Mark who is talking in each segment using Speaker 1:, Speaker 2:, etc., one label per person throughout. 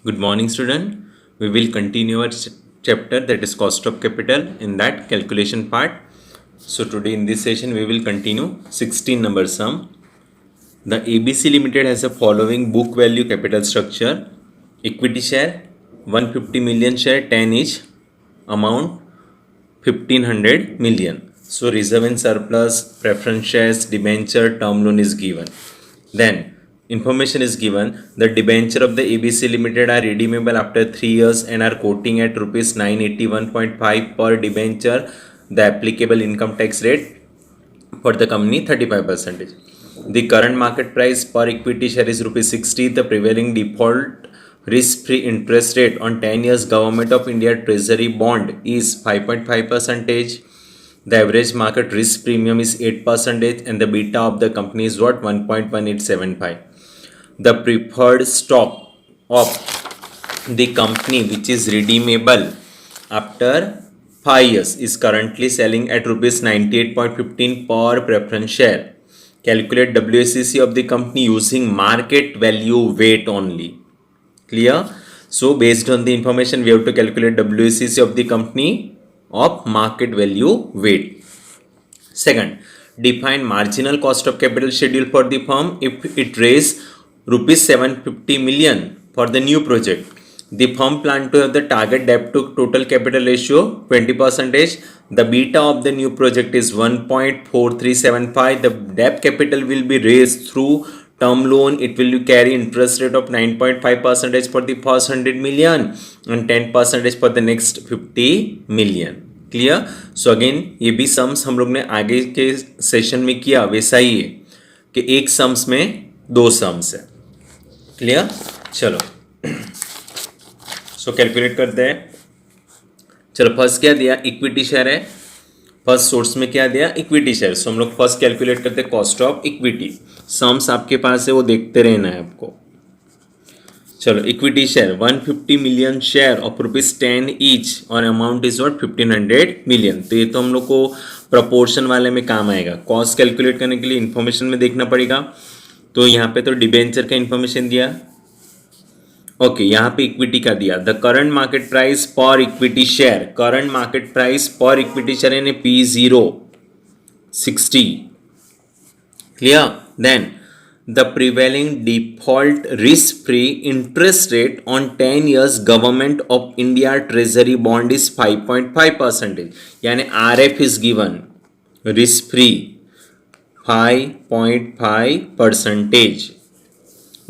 Speaker 1: Good morning, student. We will continue our chapter that is cost of capital in that calculation part. So today in this session we will continue 16 number sum. The ABC Limited has a following book value capital structure: equity share 150 million share 10 each, amount 1500 million. So reserve and surplus, preference shares, debenture, term loan is given. Then information is given: the debenture of the ABC Limited are redeemable after 3 years and are quoting at rupees 981.5 per debenture. The applicable income tax rate for the company 35%. The current market price per equity share is rupees 60. The prevailing default risk-free interest rate on 10 years Government of India Treasury bond is 5.5%. The average market risk premium is 8% and the beta of the company is what? 1.1875. The preferred stock of the company which is redeemable after 5 years is currently selling at rupees 98.15 per preference share. Calculate WACC of the company using market value weight only. Clear? So based on the information we have to calculate WACC of the company of market value weight. Second, define marginal cost of capital schedule for the firm if it raise rupees 750 million for the new project. The firm plan to have the target debt to total capital ratio 20%. The beta of the new project is 1.4375. The debt capital will be raised through term loan. It will carry interest rate of 9.5% for the first 100 million and 10% for the next 50 million. Clear? So again ये भी sums हम लोग ने आगे के session में किया, वैसा ही है कि एक सम्स में दो सम्स है. क्लियर? चलो सो कैलकुलेट करते हैं. चलो फर्स्ट क्या दिया? इक्विटी शेयर है. फर्स्ट सोर्स में क्या दिया? Equity share. सो हम लोग फर्स्ट कैलकुलेट करते हैं कॉस्ट ऑफ इक्विटी. सम्स आपके पास है, वो देखते रहना है आपको. चलो equity share 150 million share of rupees 10 each और अमाउंट इज व्हाट 1500 मिलियन. तो ये तो हम लोग को प्रपोर्शन वाले में काम आएगा. कॉस्ट कैलकुलेट करने के लिए इंफॉर्मेशन में देखना पड़ेगा. तो यहाँ पे तो डिबेंचर का इंफॉर्मेशन दिया. ओके, यहाँ पे इक्विटी का दिया. The current market price per equity share. Current market price per equity share यानी P0 60. Clear? Then the prevailing default risk-free interest rate on 10 years Government of India Treasury bond is 5.5%. यानी RF is given risk-free 5.5%.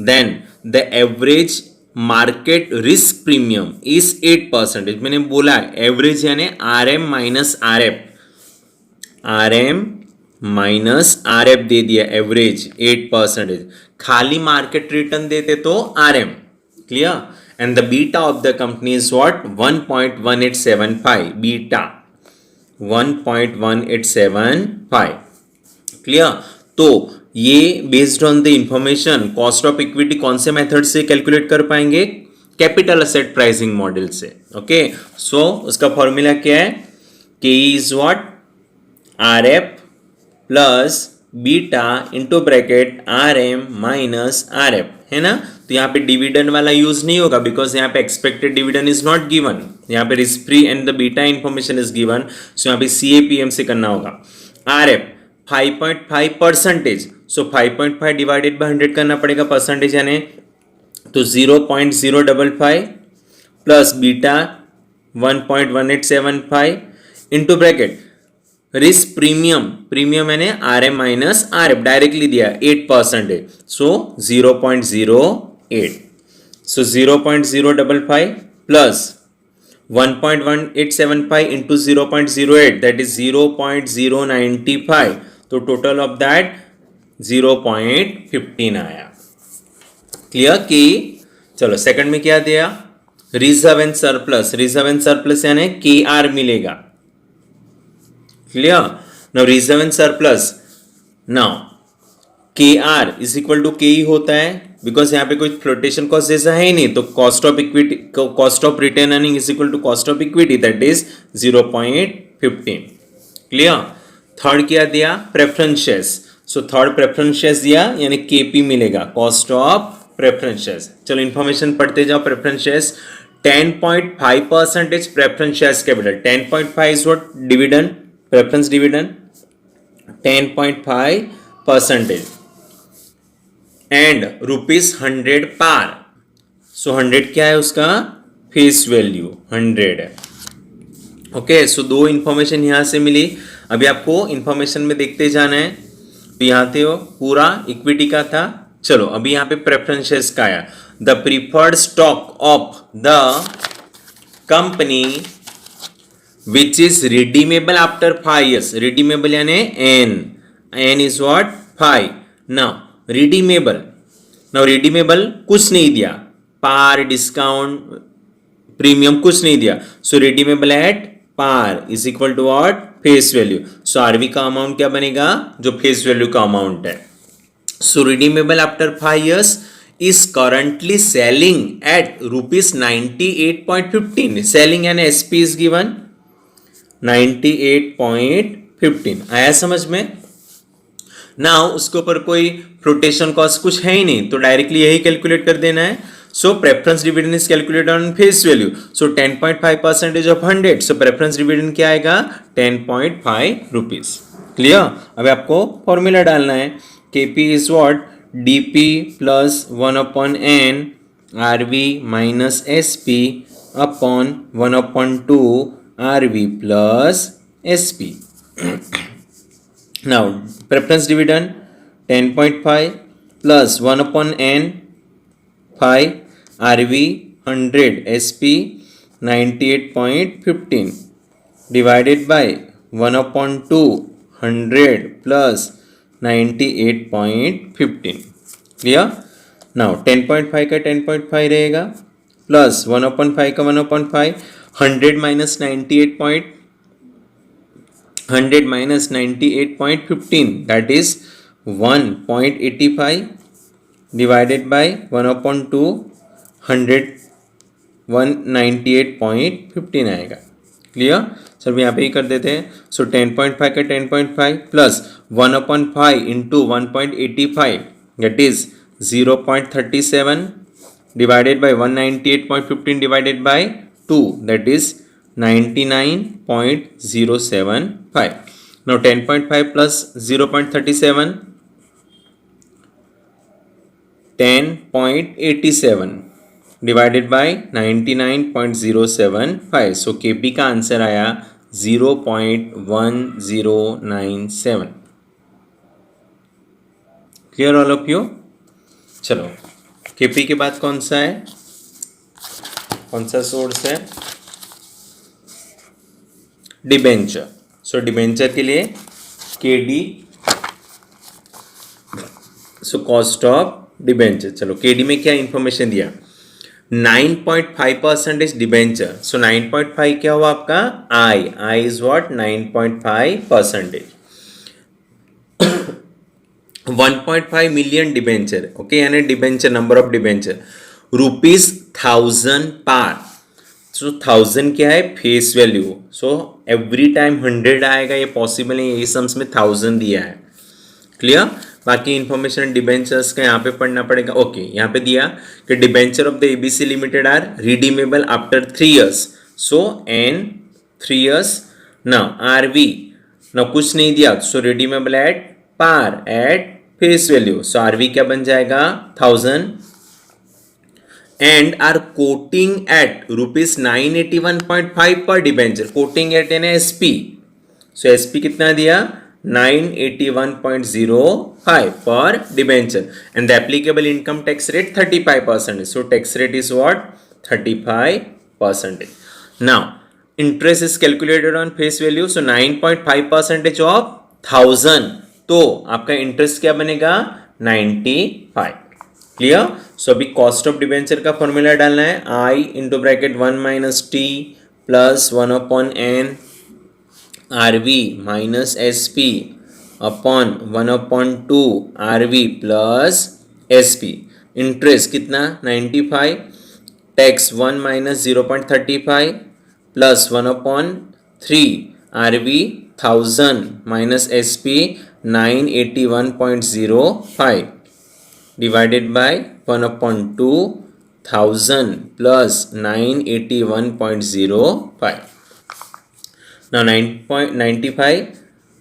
Speaker 1: Then the average market risk premium is 8%. मैंने बोला average यानी RM minus RF. RM minus RF दे दिया average 8%. खाली market return देते तो RM. Clear? And the beta of the company is what? 1.1875. Beta 1.1875. Clear? तो ये based on the information cost of equity कौन से मेथड से कैलकुलेट कर पाएंगे? कैपिटल असेट प्राइसिंग मॉडल से. ओके, सो उसका फॉर्मूला क्या है? K is what? RF plus beta into bracket RM minus RF, है ना. तो यहाँ पे डिविडेंड वाला यूज नहीं होगा बिकॉज यहाँ पे expected dividend is not given. यहाँ पे risk free and the beta information is given. So यहाँ पे CAPM से करना होगा. RF 5.5%. सो 5.5 डिवाइडेड बाय 100 करना पड़ेगा परसेंटेज यानी. तो 0.055 plus beta 1.1875 into bracket risk premium यानी RM माइनस RF डायरेक्टली दिया 8%. सो 0.08. So 0.055 plus 1.1875 into 0.08 that is 0.095. तो टोटल ऑफ दैट 0.15 आया. क्लियर? कि चलो सेकंड में क्या दिया? Reserve and surplus. Reserve and surplus यानी KR मिलेगा. Clear? Now reserve and surplus. Now KR is equal to KE होता है बिकॉज यहाँ पे कोई फ्लोटेशन कॉस्ट जैसा है ही नहीं. तो cost of equity, cost of retained earning is equal to cost of equity that is 0.15. Clear? Third क्या दिया? Preference shares. So third preference shares दिया यानी KP मिलेगा. Cost of preference shares. चलो इन्फॉर्मेशन पढ़ते जाओ. Preference shares 10.5% preference shares capital. 10.5 is what? Dividend, preference dividend. 10.5% and rupees 100 par. So 100 क्या है उसका फेस वैल्यू 100 है. ओके, सो दो इंफॉर्मेशन यहां से मिली. अभी आपको इंफॉर्मेशन में देखते जाना है. तो यहाँ थे वो पूरा इक्विटी का था. चलो अभी यहाँ पे प्रेफरेंस शेयर्स का आया. The preferred stock of the company which is redeemable after 5 years. Redeemable यानी N is what 5. Now redeemable कुछ नहीं दिया. पार, डिस्काउंट, प्रीमियम कुछ नहीं दिया. So redeemable at par is equal to what face value. So RV का amount क्या बनेगा जो फेस वैल्यू का अमाउंट है. So redeemable after 5 years is currently selling at rupees 98.15. Selling and SP is given 98.15. आया समझ में. नाउ उसके ऊपर कोई फ्लोटेशन कॉस्ट कुछ है ही नहीं तो डायरेक्टली यही कैलकुलेट कर देना है. So preference dividend is calculated on face value. So 10.5% of 100. So preference dividend क्या आएगा 10.5 रुपीज. क्लियर. अब आपको फॉर्मूला डालना है. KP is what dp plus 1 upon n rv minus sp upon 1 upon 2 rv plus sp. Now preference dividend 10.5 plus 1 upon n 5 rv 100 sp 98.15 divided by 1 upon 2 100 plus 98.15. Clear. Now 10.5 का 10.5 रहेगा plus 1/5 का 1/5. 100 minus 98.15 that is 1.85 divided by 1/2 100 198.15 आएगा. Clear. Sir यहाँ पे ही कर देते हैं. सो 10.5 का 10.5 plus 1/5 into 1.85 that is 0.37 divided by 198.15 divided by 2 that is 99.075. Now 10.5 plus 0.37 10.87 divided by 99.075. So KP का आंसर आया 0.1097. Clear all of you. चलो केपी के बाद कौन सा है, कौन सा सोर्स है, डिबेंचर. सो डिबेंचर के लिए KD. So cost of debenture. चलो केडी में क्या इंफॉर्मेशन दिया. 9.5% डिबेंचर. सो 9.5 क्या हुआ आपका I is what 9.5%. 1.5 million debenture. Okay यानी debenture number of debenture ₹1000 par. So 1000 क्या है face value. So every time 100 आएगा ये पॉसिबल है. ये सम्स में 1000 दिया है. क्लियर. बाकी इंफॉर्मेशन डिबेंचर्स का यहाँ पे पढ़ना पड़ेगा. ओके यहाँ पे दिया कि debenture of the ABC limited are redeemable after 3 years. So n 3 years. Now RV now कुछ नहीं दिया. So redeemable at par at face value. So RV क्या बन जाएगा 1000 एंड आर कोटिंग एट ₹981.5 पर debenture. Quoting at an SP. So SP कितना दिया 981.05 per debenture and the applicable income tax rate 35%. So tax rate is what 35%. Now interest is calculated on face value. So 9.5% of 1000 तो आपका interest क्या बनेगा 95. Clear. So अभी cost of debenture का formula डालना है. I into bracket 1 minus t plus 1/n RV minus SP upon 1/2 RV plus SP. Interest कितना 95. Tax 1 minus 0.35 plus 1/3 RV 1000 minus SP 981.05 divided by 1/2,000 plus 981.05. Now 9.95,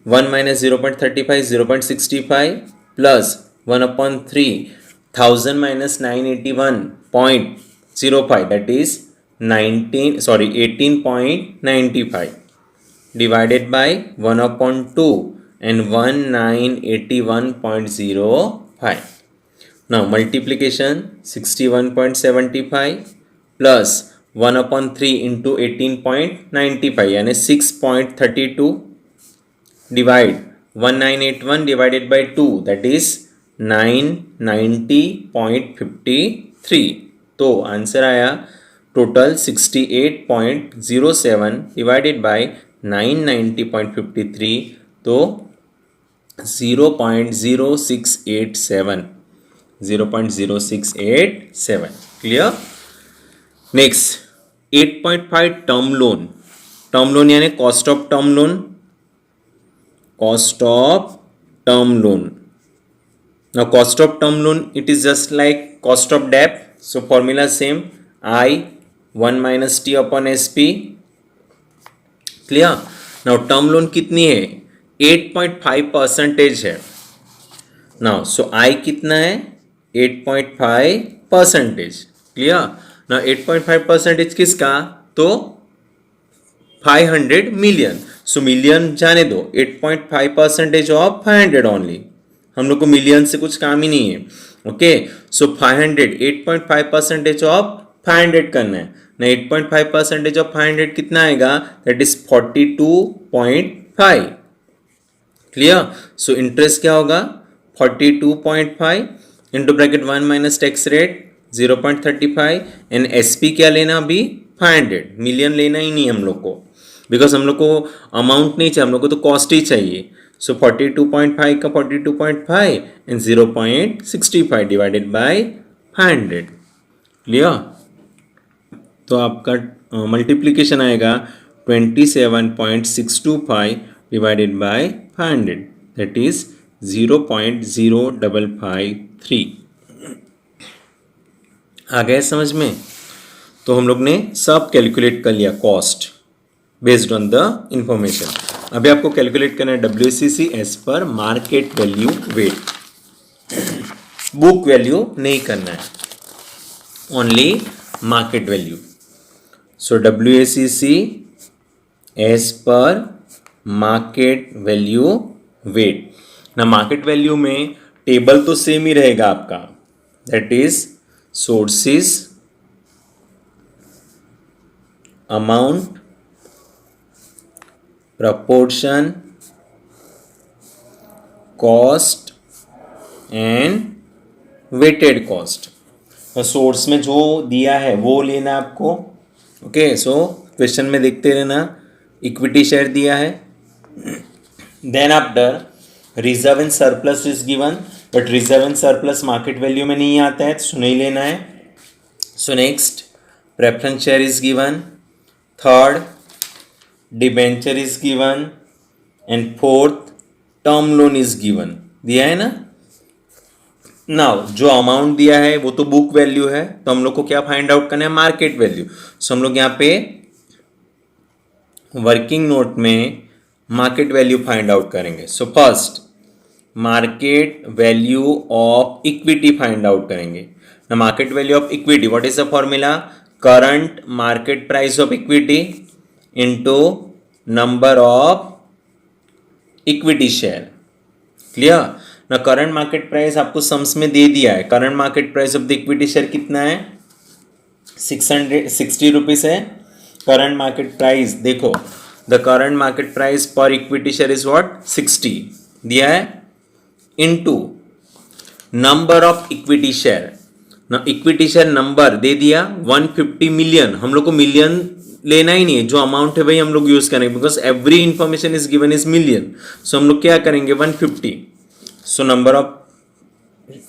Speaker 1: 1 minus 0.35, 0.65 plus 1/3,000 minus 981.05, that is 18.95 divided by 1/2 and 1981.05. Now multiplication 61.75 plus 1/3 into 18.95 यानी 6.32 divide 1981 divided by 2, that is 990.53. तो answer आया total 68.07 divided by 990.53, तो 0.0687. Clear. Next 8.5 term loan. Term loan यानी cost of term loan. Cost of term loan. Now cost of term loan, it is just like cost of debt. So formula same, I 1 minus T upon SP. Clear. Now term loan कितनी है? 8.5% है. Now so I कितना है? 8.5%. Clear. Now 8.5% किसका? तो 500 million. सो million जाने दो, 8.5% of 500 only. हम लोग को मिलियन से कुछ काम ही नहीं है. ओके, सो 500, 8.5% ऑफ 500 करना है ना. 8.5% ऑफ 500 कितना आएगा? That is 42.5. Clear. So interest क्या होगा? 42.5 into bracket 1 minus tax rate 0.35 and SP क्या लेना अभी? 500. मिलियन लेना ही नहीं हम लोग को, बिकॉज हम लोग को अमाउंट नहीं चाहिए, हम लोग को तो कॉस्ट ही चाहिए. सो 42.5 का 42.5 एंड 0.65 डिवाइडेड बाय 500. क्लियर. तो आपका मल्टीप्लीकेशन आएगा 27.625 डिवाइडेड बाय 500, दैट इज 0.0553. आ गया समझ में? तो हम लोग ने सब कैलकुलेट कर लिया cost based on the information. अभी आपको कैलकुलेट करना है WACC as per market value weight. Book value नहीं करना है, only market value. So WACC as per market value weight. ना मार्केट वैल्यू में टेबल तो सेम ही रहेगा आपका, that is sources, amount, proportion, cost and weighted cost. Source में जो दिया है वो लेना आपको. ओके, सो क्वेश्चन में देखते रहना. इक्विटी शेयर दिया है, then after reserve and surplus is given, but reserve and surplus market value में नहीं आता है, तो नहीं लेना है. So next preference share is given. Third debenture is given and fourth term loan is given. दिया है ना. नाउ जो अमाउंट दिया है वो तो बुक वैल्यू है, तो हम लोग को क्या फाइंड आउट करना है? Market value. सो हम लोग यहाँ पे वर्किंग नोट में मार्केट वैल्यू फाइंड आउट करेंगे. So first market value of equity find out करेंगे. ना market value of equity, what is the formula? Current market price of equity into number of equity share. Clear. ना current market price आपको sums में दे दिया है. Current market price of the equity share कितना है? 660 rupees है current market price. देखो the current market price per equity share is what? 60 दिया है, into number of equity share. ना इक्विटी शेयर नंबर दे दिया 150 मिलियन. हम लोग को मिलियन लेना ही नहीं है, जो अमाउंट है वही हम लोग यूज करेंगे, because every information is given is million. So हम लोग क्या करेंगे? 150. So number of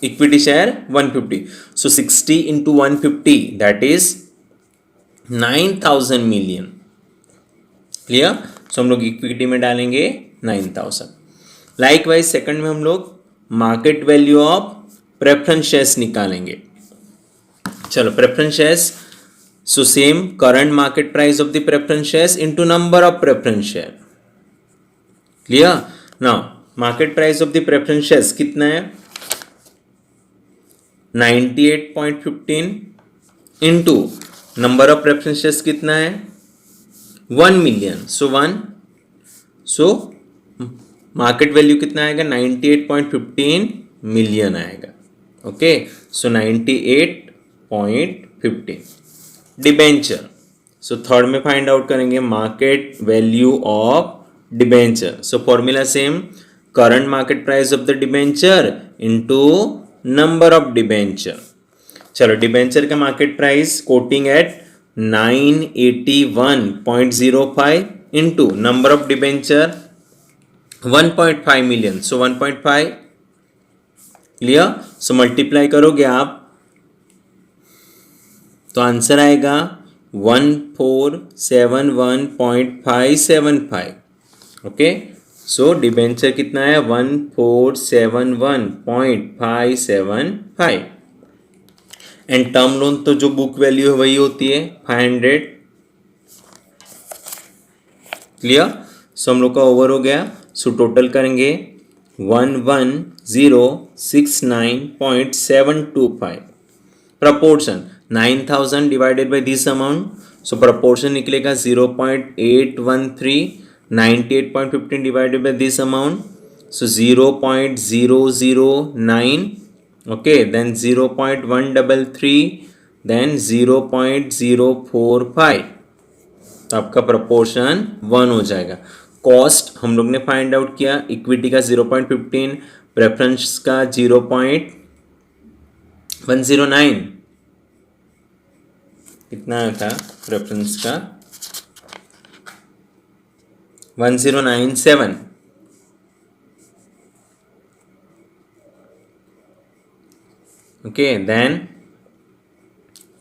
Speaker 1: equity share 150. So 60 into 150 that is 9000 million. Clear. So हम लोग इक्विटी में डालेंगे 9000. लाइक वाइज सेकंड में हम लोग market value of preference shares निकालेंगे. चलो preference shares, so same current market price of the preference shares into number of preference share. Clear? Now market price of the preference shares कितना है? 98.15 into number of preference shares कितना है? 1 million. So market value कितना आएगा? 98.15 million आएगा। Okay, so 98.15 debenture. So third में find out करेंगे market value of debenture. So formula same, current market price of the debenture into number of debenture. चलो debenture का market price quoting at 981.05 into number of debenture 1.5 million. So 1.5 clear? So multiply करोगे आप तो answer आएगा 1471.575। Okay, सो debenture कितना है? 1471.575 and term loan तो जो बुक वैल्यू है वही होती है 500। क्लियर? सो हम लोग का ओवर हो गया। सो टोटल करेंगे 11069.725। Proportion 9000 divided by this amount, so proportion निकलेगा 0.813। 98.15 divided by this amount, so 0.009। Okay, then 0.133, then 0.045। तो आपका प्रपोर्शन 1 हो जाएगा। कॉस्ट हम लोग ने फाइंड आउट किया, इक्विटी का 0.15, प्रेफरेंस का 0.109। कितना था प्रेफरेंस का? 1097। ओके, देन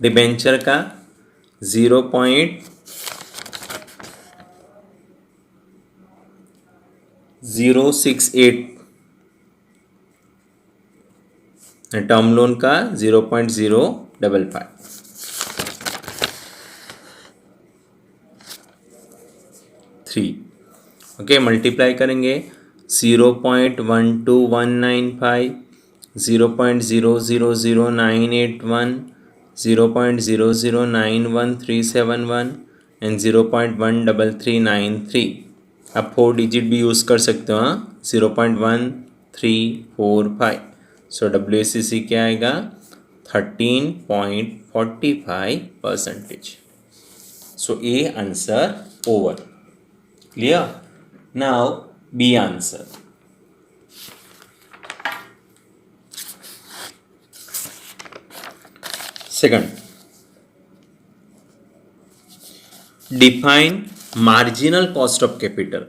Speaker 1: डिबेंचर का 0.068, टर्म लोन का 0.055। ओके, मल्टीप्लाई करेंगे 0.12195, 0.000981, 0.0091371 एंड 0.13393। आप 4 डिजिट भी यूज़ कर सकते हो। 0.1345। सो WACC क्या आएगा? 13.45%। So A answer over. Clear? Now B answer. Second, define marginal cost of capital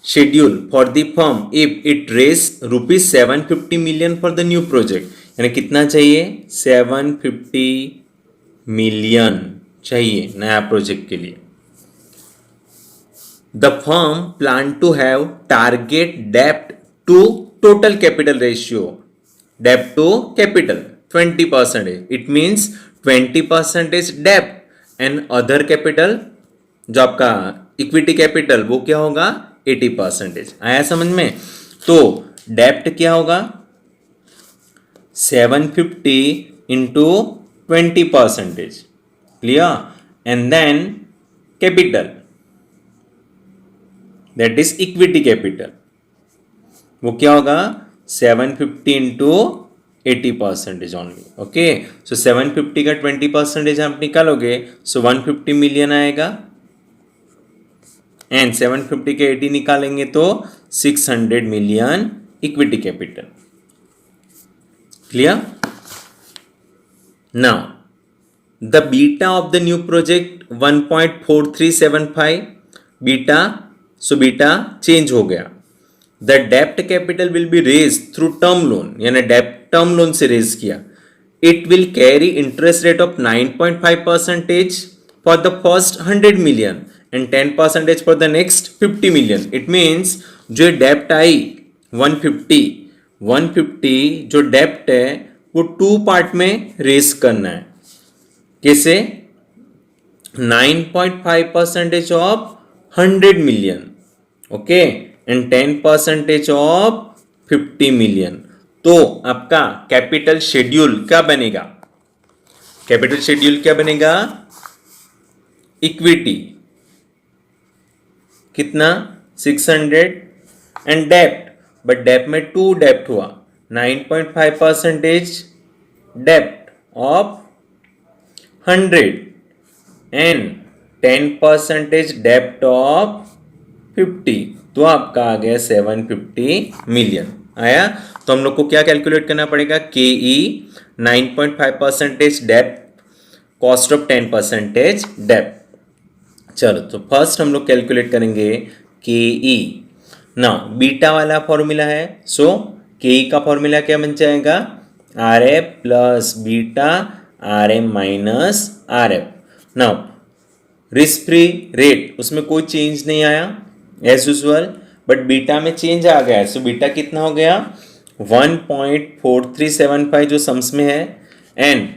Speaker 1: schedule for the firm if it raise rupees 750 million for the new project। यानी कितना चाहिए? 750 मिलियन चाहिए नया प्रोजेक्ट के लिए। The firm plan to have target debt to total capital ratio, debt to capital 20%। It means 20% debt and other capital जो आपका equity capital वो क्या होगा? 80%। आया समझ में? तो डेप्ट क्या होगा? 750 into 20%। Clear? And then capital, that is equity capital, वो क्या होगा? 750 इंटू 80% ओनली। ओके, सो 750 का 20% आप निकालोगे, सो 150 मिलियन आएगा एंड 750 के 80 निकालेंगे तो 600 million equity capital. Clear? Now the beta of the new project 1.4375 beta, so beta change हो गया। द डेप्ट capital will be raise through term loan, यानी डेप्ट टर्म लोन से रेज किया। It will carry interest rate of 9.5% for the first 100 million and 10% for the next 50 million. It means जो डेप्ट आई 150 जो डेप्ट है वो 2 पार्ट में रेज करना है। कैसे? 9.5% of 100 million, okay, and 10% of 50 million. तो आपका कैपिटल शेड्यूल क्या बनेगा? कैपिटल शेड्यूल क्या बनेगा? इक्विटी कितना? 600 एंड डेप्ट, बट डेप्ट में 2 डेप्ट हुआ, 9.5% डेप्ट ऑफ 100 एंड 10% डेप्ट ऑफ 50, तो आपका आ गया 750 मिलियन आया। तो हम लोग को क्या कैलकुलेट करना पड़ेगा? के ई 9.5% डेप्ट, कॉस्ट ऑफ 10% डेप्ट। चलो, तो फर्स्ट हम लोग कैलकुलेट करेंगे के ई। ना बीटा वाला फॉर्मूला है, सो के ई का फॉर्मूला क्या बन जाएगा? R F plus beta R M minus R F. Now risk free rate उसमें कोई चेंज नहीं आया एज यूजुअल, बट बीटा में चेंज आ गया है। सो बीटा कितना हो गया? 1.4375 जो सम्स में है, and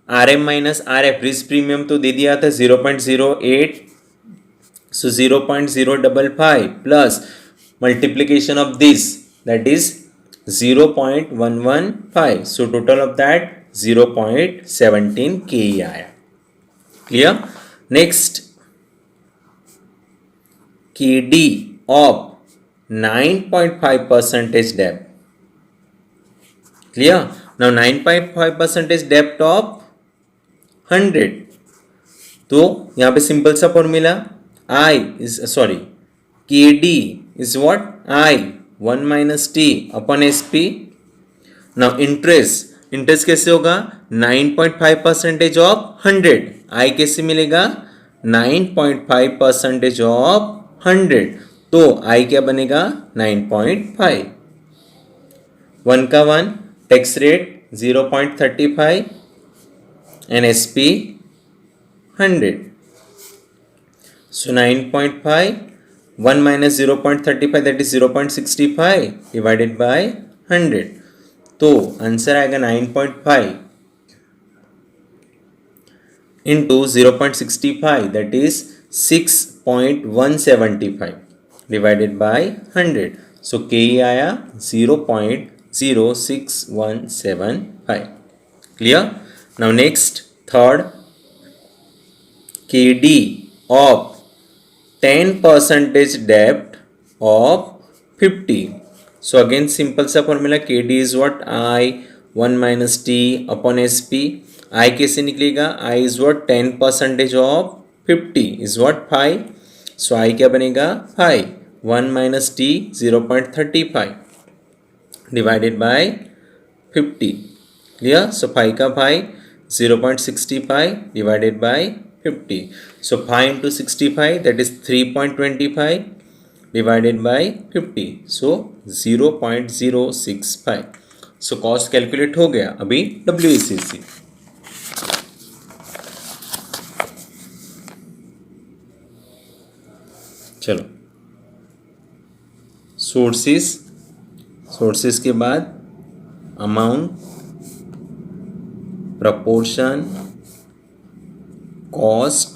Speaker 1: R M minus R F risk premium तो दे दिया था 0.08, so 0.055 plus multiplication of this, that is 0.115, so total of that 0.17 K आया। Clear? Next K D of 9.5% डेप्ट। क्लियर? नाउ 9.5% डेप्ट ऑफ 100, तो यहां पे सिंपल सा formula I is sorry KD is what? I 1 minus T upon SP. Now interest कैसे होगा? 9.5% of 100, I कैसे मिलेगा? 9.5% ऑफ 100, तो I क्या बनेगा? 9.5, 1 का 1, tax rate 0.35 and SP 100. So 9.5, 1 minus 0.35, that is 0.65 divided by 100. तो आंसर आएगा 9.5 into 0.65, that is 6.175 divided by 100. So के आया 0.0615. Clear? Now next, third, KD of 10% debt of 50. So again simple सा formula, KD is what? I 1 minus T upon SP. I कैसे निकलेगा? I is what? 10% of 50 is what? 5. So I क्या बनेगा? 5. 1 minus T 0.35 divided by 50. Clear? So 5 का 5 0.65 divided by 50. So 5 into 65, that is 3.25 divided by 50. So 0.065. So cost calculate हो गया। अभी WACC, चलो sources के बाद amount, proportion, cost,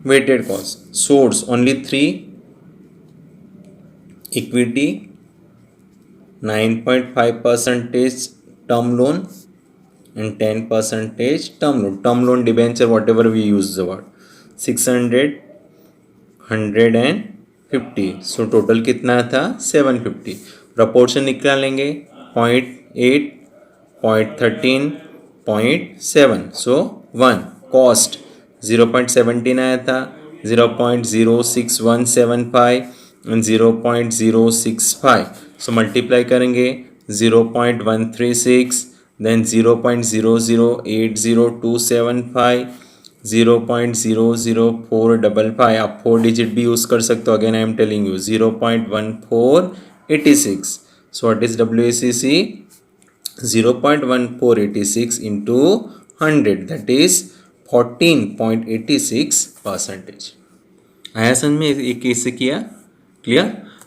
Speaker 1: weighted cost. Source only 3, equity 9.5% term loan and 10% term loan. Term loan debenture, whatever we use the word, 600, 100 and 50. So total कितना था? 750. Proportion निकालेंगे 0.8, 0.13, 0.7. So 1. Cost 0.17 आया था, 0.06175 and 0.065. So multiply करेंगे 0.136, then 0.0080275, 0.00455. आप 4 digit भी use कर सकते हो। Again I am telling you 0.1486. So what is WACC? 0.1486 into 100, that is 14.86%. आया समझ में? एक कैसे किया? Clear?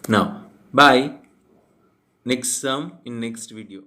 Speaker 1: Now bye, next some in next video.